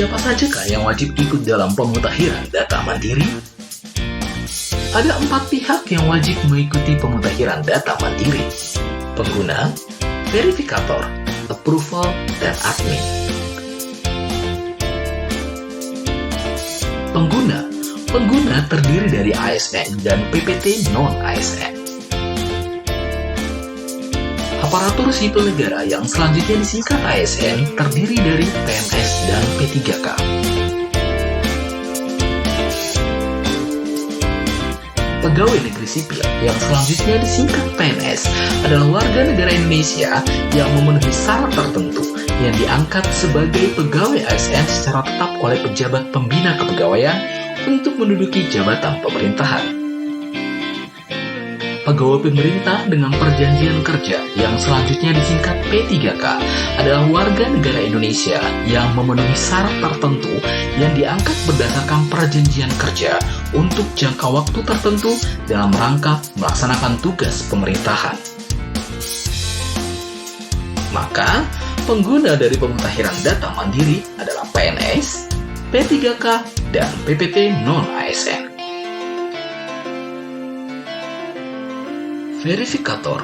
Siapa sajakah yang wajib ikut dalam pemutahiran data mandiri? Ada 4 pihak yang wajib mengikuti pemutahiran data mandiri: pengguna, verifikator, approval, dan admin. Pengguna terdiri dari ASN dan PPT non-ASN. Aparatur sipil negara yang selanjutnya disingkat ASN terdiri dari PNS dan P3K. Pegawai negeri sipil yang selanjutnya disingkat PNS adalah warga negara Indonesia yang memenuhi syarat tertentu yang diangkat sebagai pegawai ASN secara tetap oleh pejabat pembina kepegawaian untuk menduduki jabatan pemerintahan. Pegawai pemerintah dengan perjanjian kerja yang selanjutnya disingkat P3K adalah warga negara Indonesia yang memenuhi syarat tertentu yang diangkat berdasarkan perjanjian kerja untuk jangka waktu tertentu dalam rangka melaksanakan tugas pemerintahan. Maka, pengguna dari pemutahiran data mandiri adalah PNS, P3K, dan PPT non-ASN. Verifikator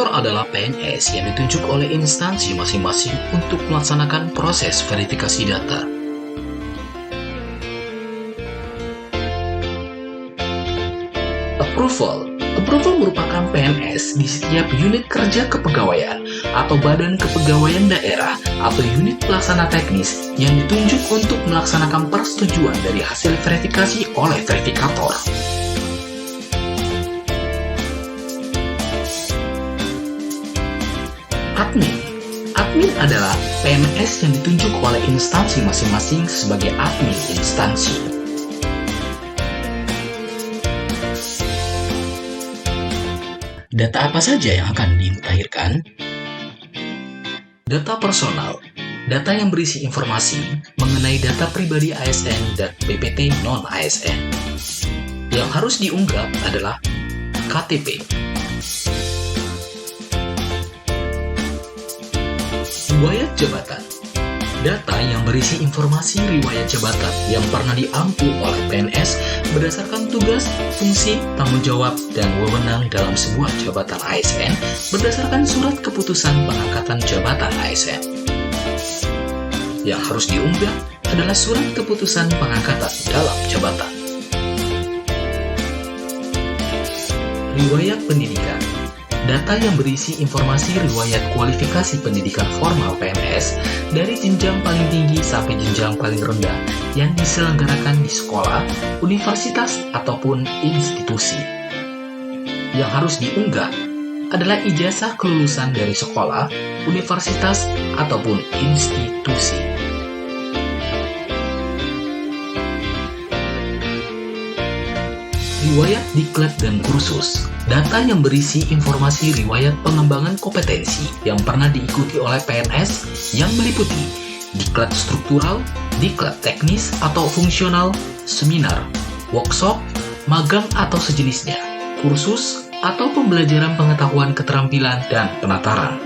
adalah PNS yang ditunjuk oleh instansi masing-masing untuk melaksanakan proses verifikasi data. Approval merupakan PNS di setiap unit kerja kepegawaian atau badan kepegawaian daerah atau unit pelaksana teknis yang ditunjuk untuk melaksanakan persetujuan dari hasil verifikasi oleh verifikator. Admin adalah PNS yang ditunjuk oleh instansi masing-masing sebagai admin instansi. Data apa saja yang akan dimutakhirkan? Data personal, data yang berisi informasi mengenai data pribadi ASN dan PPT non-ASN. Yang harus diunggah adalah KTP. Riwayat jabatan, data yang berisi informasi riwayat jabatan yang pernah diampu oleh PNS berdasarkan tugas, fungsi, tanggung jawab, dan wewenang dalam sebuah jabatan ASN berdasarkan surat keputusan pengangkatan jabatan ASN. Yang harus diunggah adalah surat keputusan pengangkatan dalam jabatan. Riwayat pendidikan, data yang berisi informasi riwayat kualifikasi pendidikan formal PNS dari jenjang paling tinggi sampai jenjang paling rendah yang diselenggarakan di sekolah, universitas, ataupun institusi. Yang harus diunggah adalah ijazah kelulusan dari sekolah, universitas, ataupun institusi. Riwayat diklat dan kursus, data yang berisi informasi riwayat pengembangan kompetensi yang pernah diikuti oleh PNS yang meliputi diklat struktural, diklat teknis atau fungsional, seminar, workshop, magang atau sejenisnya, kursus, atau pembelajaran pengetahuan keterampilan dan penataran.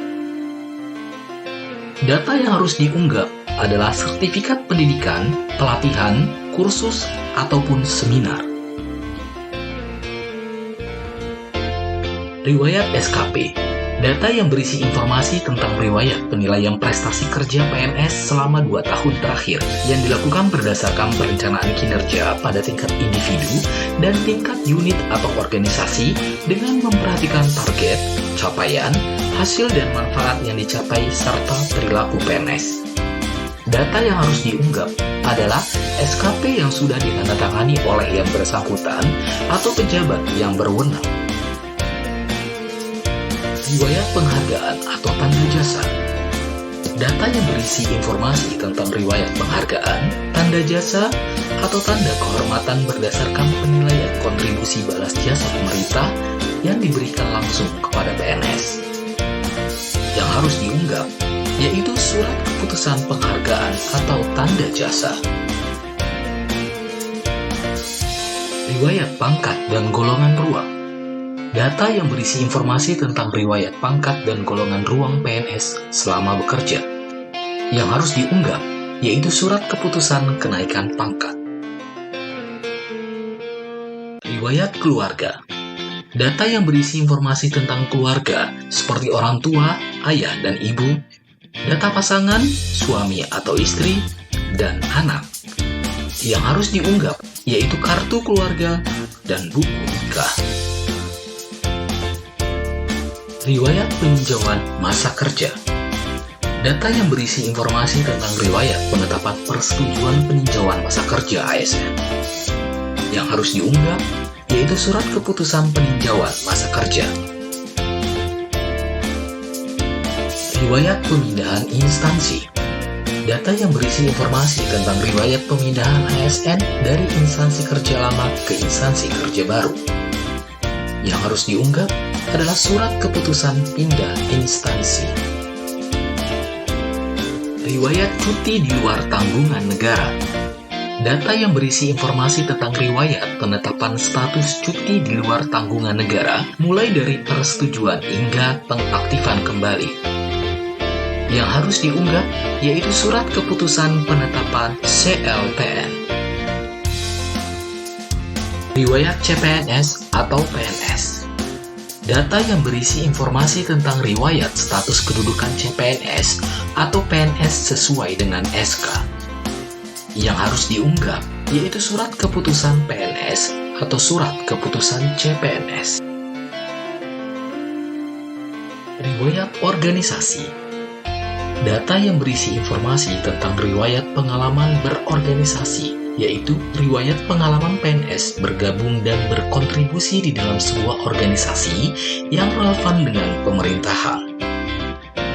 Data yang harus diunggah adalah sertifikat pendidikan, pelatihan, kursus, ataupun seminar. Riwayat SKP, data yang berisi informasi tentang riwayat penilaian prestasi kerja PNS selama 2 tahun terakhir yang dilakukan berdasarkan perencanaan kinerja pada tingkat individu dan tingkat unit atau organisasi dengan memperhatikan target, capaian, hasil dan manfaat yang dicapai serta perilaku PNS. Data yang harus diunggah adalah SKP yang sudah ditandatangani oleh yang bersangkutan atau pejabat yang berwenang. Riwayat penghargaan atau tanda jasa, data yang berisi informasi tentang riwayat penghargaan, tanda jasa, atau tanda kehormatan berdasarkan penilaian kontribusi balas jasa pemerintah yang diberikan langsung kepada PNS. Yang harus diunggah yaitu surat keputusan penghargaan atau tanda jasa. Riwayat pangkat dan golongan ruang, data yang berisi informasi tentang riwayat pangkat dan golongan ruang PNS selama bekerja. Yang harus diunggah yaitu surat keputusan kenaikan pangkat. Riwayat keluarga. Data yang berisi informasi tentang keluarga, seperti orang tua, ayah dan ibu, data pasangan, suami atau istri, dan anak. Yang harus diunggah, yaitu kartu keluarga dan buku nikah. Riwayat peninjauan masa kerja. Data yang berisi informasi tentang riwayat penetapan persetujuan peninjauan masa kerja ASN. Yang harus diunggah, yaitu surat keputusan peninjauan masa kerja. Riwayat pemindahan instansi. Data yang berisi informasi tentang riwayat pemindahan ASN dari instansi kerja lama ke instansi kerja baru. Yang harus diunggah adalah surat keputusan pindah instansi. Riwayat cuti di luar tanggungan negara. Data yang berisi informasi tentang riwayat penetapan status cuti di luar tanggungan negara, mulai dari persetujuan hingga pengaktifan kembali. Yang harus diunggah, yaitu surat keputusan penetapan CLPN. Riwayat CPNS atau PNS. Data yang berisi informasi tentang riwayat status kedudukan CPNS atau PNS sesuai dengan SK. Yang harus diunggah, yaitu surat keputusan PNS atau surat keputusan CPNS. Riwayat organisasi. Data yang berisi informasi tentang riwayat pengalaman berorganisasi, yaitu riwayat pengalaman PNS bergabung dan berkontribusi di dalam sebuah organisasi yang relevan dengan pemerintahan.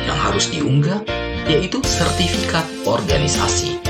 Yang harus diunggah, yaitu sertifikat organisasi.